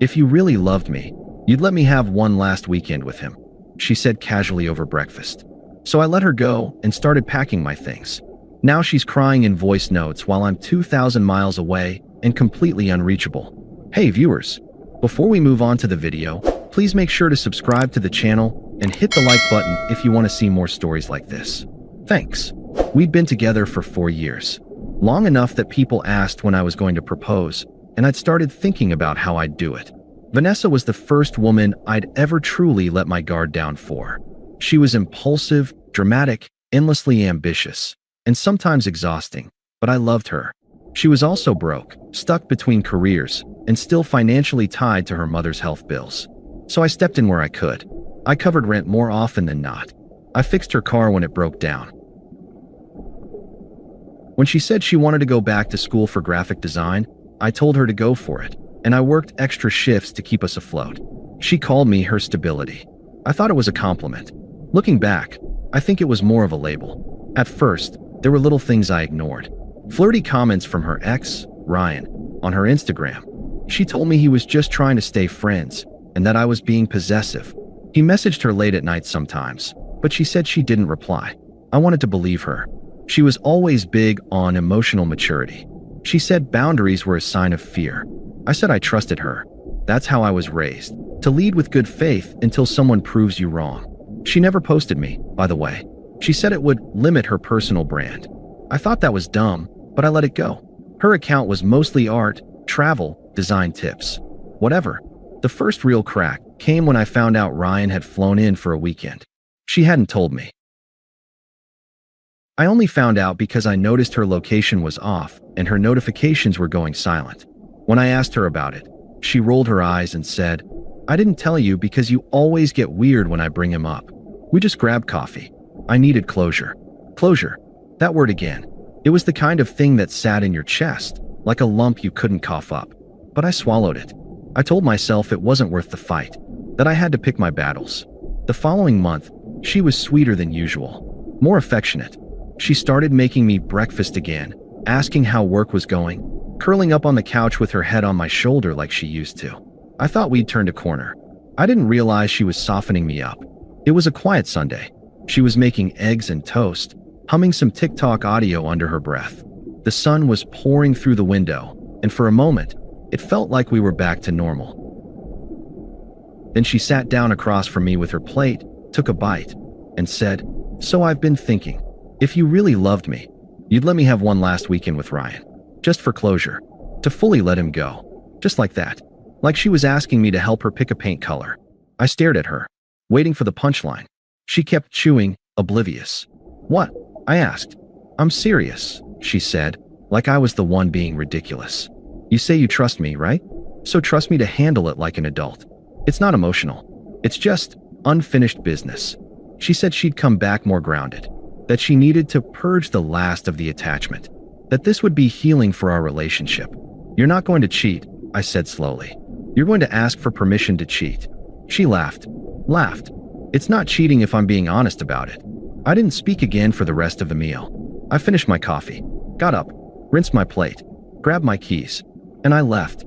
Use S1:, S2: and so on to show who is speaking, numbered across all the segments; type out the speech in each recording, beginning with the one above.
S1: If you really loved me, you'd let me have one last weekend with him, she said casually over breakfast. So I let her go and started packing my things. Now she's crying in voice notes while I'm 2,000 miles away and completely unreachable. Hey viewers, before we move on to the video, please make sure to subscribe to the channel and hit the like button if you want to see more stories like this. Thanks. We'd been together for 4 years. Long enough that people asked when I was going to propose, and I'd started thinking about how I'd do it. Vanessa was the first woman I'd ever truly let my guard down for. She was impulsive, dramatic, endlessly ambitious, and sometimes exhausting, but I loved her. She was also broke, stuck between careers, and still financially tied to her mother's health bills. So I stepped in where I could. I covered rent more often than not. I fixed her car when it broke down. When she said she wanted to go back to school for graphic design, I told her to go for it, and I worked extra shifts to keep us afloat. She called me her stability. I thought it was a compliment. Looking back, I think it was more of a label. At first, there were little things I ignored. Flirty comments from her ex, Ryan, on her Instagram. She told me he was just trying to stay friends, and that I was being possessive. He messaged her late at night sometimes, but she said she didn't reply. I wanted to believe her. She was always big on emotional maturity. She said boundaries were a sign of fear. I said I trusted her. That's how I was raised, to lead with good faith until someone proves you wrong. She never posted me, by the way. She said it would limit her personal brand. I thought that was dumb, but I let it go. Her account was mostly art, travel, design tips. Whatever. The first real crack came when I found out Ryan had flown in for a weekend. She hadn't told me. I only found out because I noticed her location was off and her notifications were going silent. When I asked her about it, she rolled her eyes and said, "I didn't tell you because you always get weird when I bring him up. We just grabbed coffee. I needed closure." Closure. That word again. It was the kind of thing that sat in your chest, like a lump you couldn't cough up. But I swallowed it. I told myself it wasn't worth the fight, that I had to pick my battles. The following month, she was sweeter than usual, more affectionate. She started making me breakfast again, asking how work was going, curling up on the couch with her head on my shoulder like she used to. I thought we'd turned a corner. I didn't realize she was softening me up. It was a quiet Sunday. She was making eggs and toast, humming some TikTok audio under her breath. The sun was pouring through the window, and for a moment, it felt like we were back to normal. Then she sat down across from me with her plate, took a bite, and said, "So I've been thinking, if you really loved me, you'd let me have one last weekend with Ryan. Just for closure. To fully let him go. Just like that. Like she was asking me to help her pick a paint color." I stared at her, waiting for the punchline. She kept chewing, oblivious. "What?" I asked. "I'm serious," she said, like I was the one being ridiculous. "You say you trust me, right? So trust me to handle it like an adult. It's not emotional. It's just unfinished business." She said she'd come back more grounded, that she needed to purge the last of the attachment, that this would be healing for our relationship. "You're not going to cheat," I said slowly. "You're going to ask for permission to cheat." She laughed. "It's not cheating if I'm being honest about it." I didn't speak again for the rest of the meal. I finished my coffee, got up, rinsed my plate, grabbed my keys, and I left.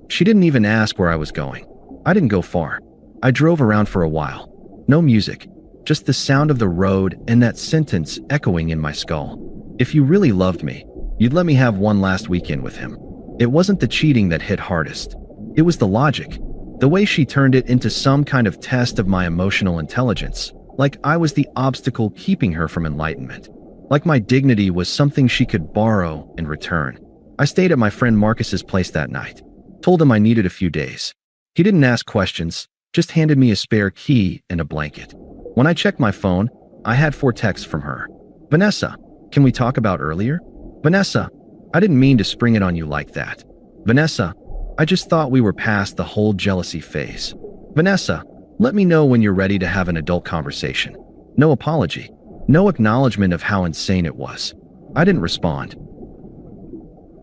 S1: She didn't even ask where I was going. I didn't go far. I drove around for a while. No music, just the sound of the road and that sentence echoing in my skull. "If you really loved me, you'd let me have one last weekend with him." It wasn't the cheating that hit hardest. It was the logic. The way she turned it into some kind of test of my emotional intelligence, like I was the obstacle keeping her from enlightenment. Like my dignity was something she could borrow and return. I stayed at my friend Marcus's place that night. Told him I needed a few days. He didn't ask questions, just handed me a spare key and a blanket. When I checked my phone, I had 4 texts from her. "Vanessa, can we talk about earlier? Vanessa, I didn't mean to spring it on you like that. Vanessa, I just thought we were past the whole jealousy phase. Vanessa, let me know when you're ready to have an adult conversation." No apology. No acknowledgement of how insane it was. I didn't respond.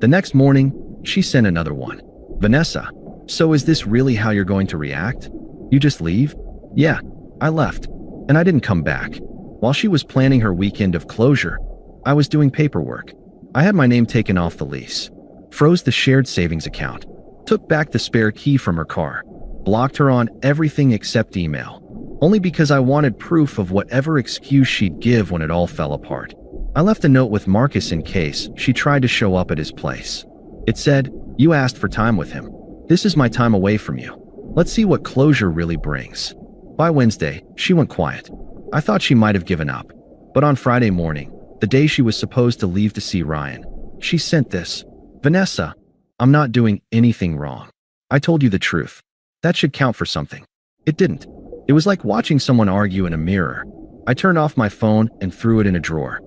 S1: The next morning, she sent another one. "Vanessa, so is this really how you're going to react? You just leave?" "Yeah, I left, and I didn't come back." While she was planning her weekend of closure, I was doing paperwork. I had my name taken off the lease, froze the shared savings account, took back the spare key from her car, blocked her on everything except email, only because I wanted proof of whatever excuse she'd give when it all fell apart. I left a note with Marcus in case she tried to show up at his place. It said, "You asked for time with him. This is my time away from you. Let's see what closure really brings." By Wednesday, she went quiet. I thought she might have given up. But on Friday morning, the day she was supposed to leave to see Ryan, she sent this. "Vanessa, I'm not doing anything wrong. I told you the truth. That should count for something." It didn't. It was like watching someone argue in a mirror. I turned off my phone and threw it in a drawer.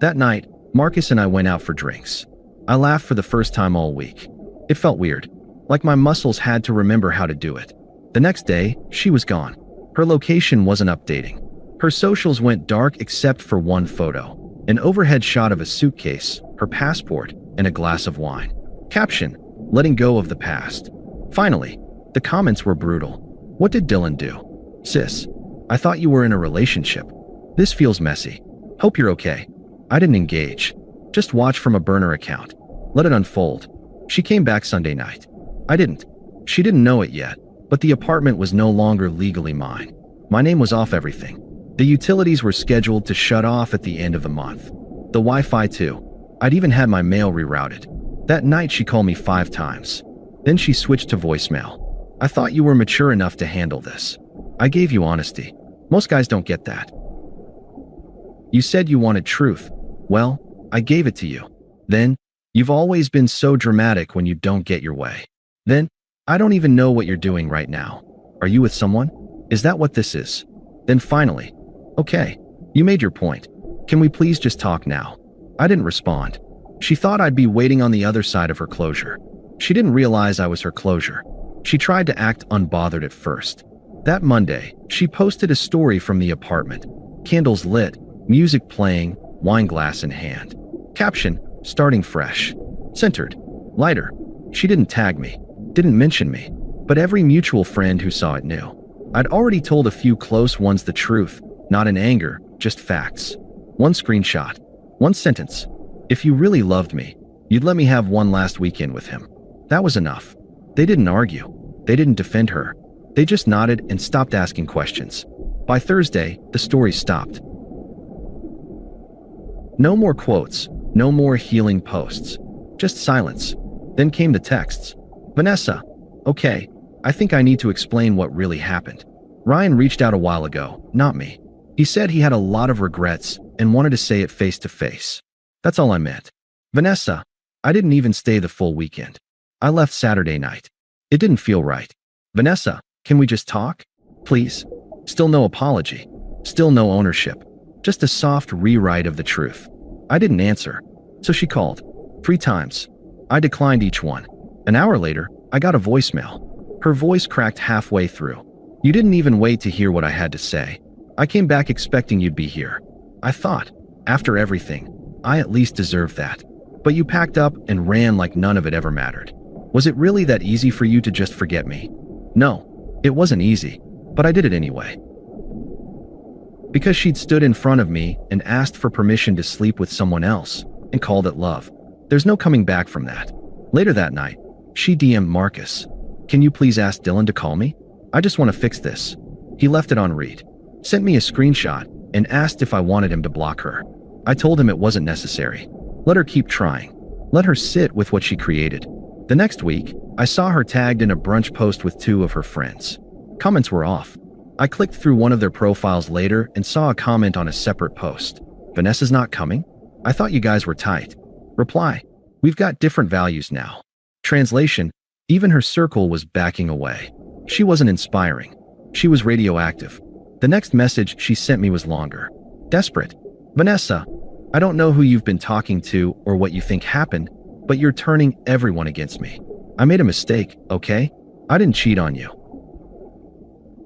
S1: That night, Marcus and I went out for drinks. I laughed for the first time all week. It felt weird, like my muscles had to remember how to do it. The next day, she was gone. Her location wasn't updating. Her socials went dark except for one photo, an overhead shot of a suitcase, her passport, and a glass of wine. Caption, "Letting go of the past." Finally, the comments were brutal. "What did Dylan do? Sis, I thought you were in a relationship. This feels messy. Hope you're okay." I didn't engage. Just watch from a burner account. Let it unfold. She came back Sunday night. I didn't. She didn't know it yet, but the apartment was no longer legally mine. My name was off everything. The utilities were scheduled to shut off at the end of the month. The Wi-Fi too. I'd even had my mail rerouted. That night she called me 5 times. Then she switched to voicemail. "I thought you were mature enough to handle this. I gave you honesty. Most guys don't get that. You said you wanted truth. Well, I gave it to you. Then, you've always been so dramatic when you don't get your way. Then, I don't even know what you're doing right now. Are you with someone? Is that what this is?" Then finally, "Okay, you made your point. Can we please just talk now?" I didn't respond. She thought I'd be waiting on the other side of her closure. She didn't realize I was her closure. She tried to act unbothered at first. That Monday, she posted a story from the apartment. Candles lit, music playing, wine glass in hand. Caption, "Starting fresh." Centered. Lighter. She didn't tag me, didn't mention me, but every mutual friend who saw it knew. I'd already told a few close ones the truth, not in anger, just facts. One screenshot. One sentence. "If you really loved me, you'd let me have one last weekend with him." That was enough. They didn't argue. They didn't defend her. They just nodded and stopped asking questions. By Thursday, the story stopped. No more quotes, no more healing posts. Just silence. Then came the texts. "Vanessa, okay, I think I need to explain what really happened. Ryan reached out a while ago, not me. He said he had a lot of regrets and wanted to say it face to face. That's all I meant. Vanessa, I didn't even stay the full weekend. I left Saturday night. It didn't feel right. Vanessa, can we just talk? Please." Still no apology. Still no ownership. Just a soft rewrite of the truth. I didn't answer. So she called. 3 times. I declined each one. An hour later, I got a voicemail. Her voice cracked halfway through. "You didn't even wait to hear what I had to say. I came back expecting you'd be here. I thought, after everything, I at least deserved that. But you packed up and ran like none of it ever mattered. Was it really that easy for you to just forget me?" No, it wasn't easy, but I did it anyway. Because she'd stood in front of me and asked for permission to sleep with someone else and called it love. There's no coming back from that. Later that night, she DM'd Marcus. "Can you please ask Dylan to call me? I just want to fix this." He left it on read. Sent me a screenshot and asked if I wanted him to block her. I told him it wasn't necessary. Let her keep trying. Let her sit with what she created. The next week, I saw her tagged in a brunch post with 2 of her friends. Comments were off. I clicked through one of their profiles later and saw a comment on a separate post. "Vanessa's not coming? I thought you guys were tight." Reply, "We've got different values now." Translation, even her circle was backing away. She wasn't inspiring. She was radioactive. The next message she sent me was longer. Desperate. "Vanessa, I don't know who you've been talking to or what you think happened, but you're turning everyone against me. I made a mistake, okay? I didn't cheat on you.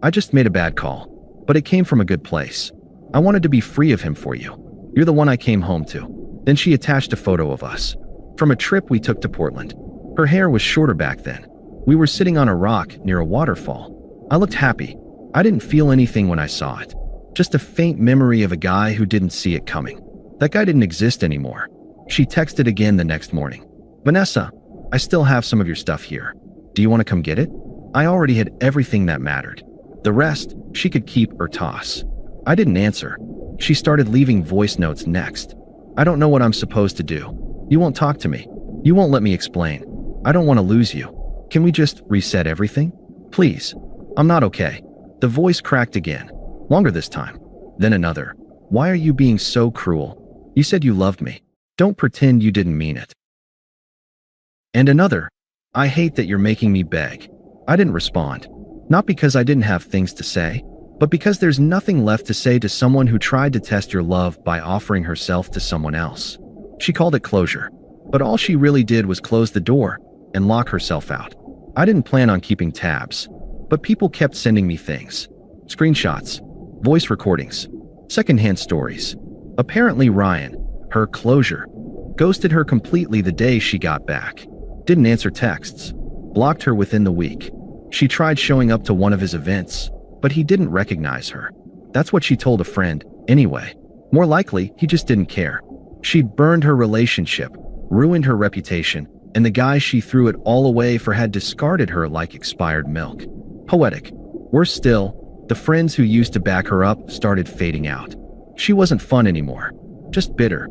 S1: I just made a bad call, but it came from a good place. I wanted to be free of him for you. You're the one I came home to." Then she attached a photo of us from a trip we took to Portland. Her hair was shorter back then. We were sitting on a rock near a waterfall. I looked happy. I didn't feel anything when I saw it. Just a faint memory of a guy who didn't see it coming. That guy didn't exist anymore. She texted again the next morning. "Vanessa, I still have some of your stuff here. Do you want to come get it? I already had everything that mattered. The rest, she could keep or toss. I didn't answer. She started leaving voice notes next. I don't know what I'm supposed to do. You won't talk to me. You won't let me explain. I don't want to lose you. Can we just reset everything? Please. I'm not okay. The voice cracked again. Longer this time. Then another. Why are you being so cruel? You said you loved me. Don't pretend you didn't mean it. And another. I hate that you're making me beg. I didn't respond. Not because I didn't have things to say, but because there's nothing left to say to someone who tried to test your love by offering herself to someone else. She called it closure, but all she really did was close the door and lock herself out. I didn't plan on keeping tabs, but people kept sending me things. Screenshots, voice recordings, secondhand stories. Apparently Ryan, her closure, ghosted her completely the day she got back. Didn't answer texts. Blocked her within the week. She tried showing up to one of his events, but he didn't recognize her. That's what she told a friend, anyway. More likely, he just didn't care. She'd burned her relationship, ruined her reputation, and the guy she threw it all away for had discarded her like expired milk. Poetic. Worse still, the friends who used to back her up started fading out. She wasn't fun anymore, just bitter.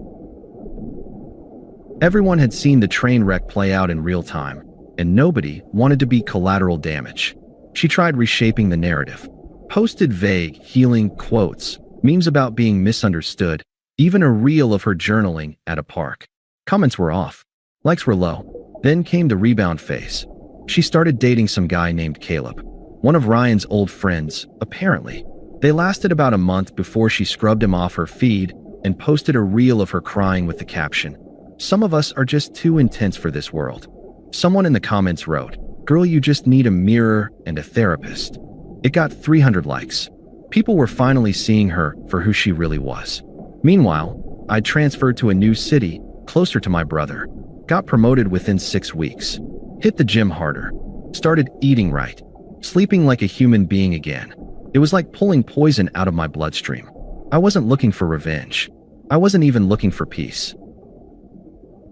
S1: Everyone had seen the train wreck play out in real time, and nobody wanted to be collateral damage. She tried reshaping the narrative. Posted vague, healing quotes, memes about being misunderstood, even a reel of her journaling at a park. Comments were off. Likes were low. Then came the rebound phase. She started dating some guy named Caleb, one of Ryan's old friends, apparently. They lasted about a month before she scrubbed him off her feed and posted a reel of her crying with the caption, "Some of us are just too intense for this world." Someone in the comments wrote, "Girl, you just need a mirror and a therapist." It got 300 likes. People were finally seeing her for who she really was. Meanwhile, I transferred to a new city, closer to my brother. Got promoted within 6 weeks. Hit the gym harder. Started eating right. Sleeping like a human being again. It was like pulling poison out of my bloodstream. I wasn't looking for revenge. I wasn't even looking for peace.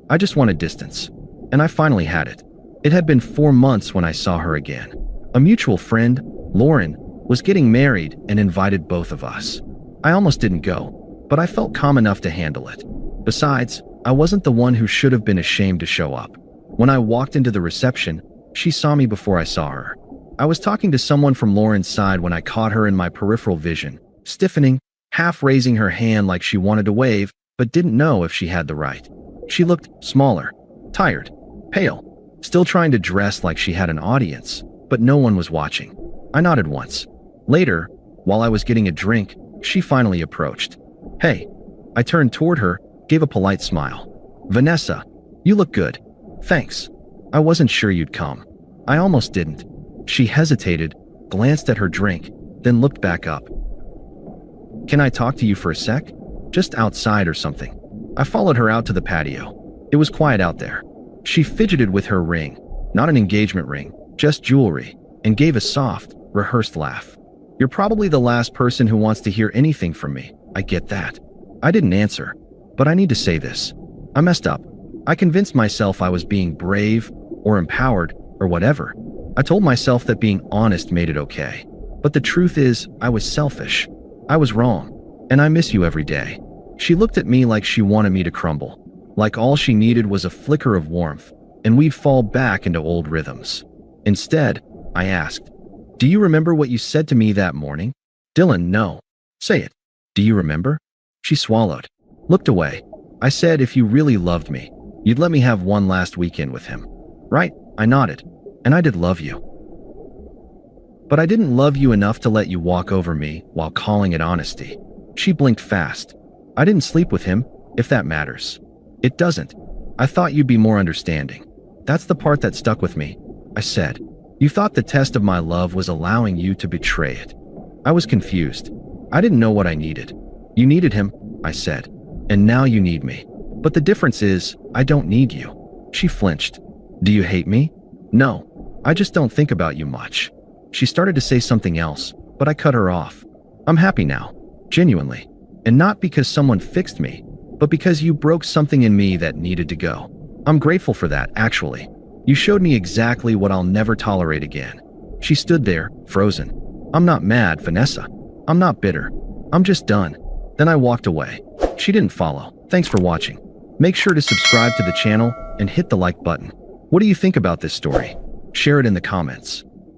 S1: I just wanted distance. And I finally had it. It had been 4 months when I saw her again. A mutual friend, Lauren, was getting married and invited both of us. I almost didn't go, but I felt calm enough to handle it. Besides, I wasn't the one who should have been ashamed to show up. When I walked into the reception, she saw me before I saw her. I was talking to someone from Lauren's side when I caught her in my peripheral vision, stiffening, half raising her hand like she wanted to wave, but didn't know if she had the right. She looked smaller, tired, pale, still trying to dress like she had an audience, but no one was watching. I nodded once. Later, while I was getting a drink, she finally approached. "Hey." I turned toward her, gave a polite smile. "Vanessa, you look good. Thanks. I wasn't sure you'd come." I almost didn't. She hesitated, glanced at her drink, then looked back up. "Can I talk to you for a sec? Just outside or something?" I followed her out to the patio. It was quiet out there. She fidgeted with her ring, not an engagement ring, just jewelry, and gave a soft, rehearsed laugh. "You're probably the last person who wants to hear anything from me. I get that." I didn't answer, but I need to say this. I messed up. I convinced myself I was being brave or empowered or whatever. I told myself that being honest made it okay. But the truth is, I was selfish. I was wrong. And I miss you every day. She looked at me like she wanted me to crumble. Like all she needed was a flicker of warmth, and we'd fall back into old rhythms. Instead, I asked, "Do you remember what you said to me that morning?" "Dylan, no." "Say it. Do you remember?" She swallowed, looked away. "I said if you really loved me, you'd let me have one last weekend with him." "Right," I nodded. "And I did love you. But I didn't love you enough to let you walk over me while calling it honesty." She blinked fast. "I didn't sleep with him, if that matters." "It doesn't. I thought you'd be more understanding." "That's the part that stuck with me," I said. "You thought the test of my love was allowing you to betray it." I was confused. I didn't know what I needed. "You needed him," I said, "and now you need me. But the difference is, I don't need you." She flinched. "Do you hate me?" "No. I just don't think about you much." She started to say something else, but I cut her off. "I'm happy now. Genuinely. And not because someone fixed me, but because you broke something in me that needed to go. I'm grateful for that, actually." You showed me exactly what I'll never tolerate again." She stood there, frozen. "I'm not mad, Vanessa. I'm not bitter. I'm just done." Then I walked away. She didn't follow. Thanks for watching. Make sure to subscribe to the channel and hit the like button. What do you think about this story? Share it in the comments.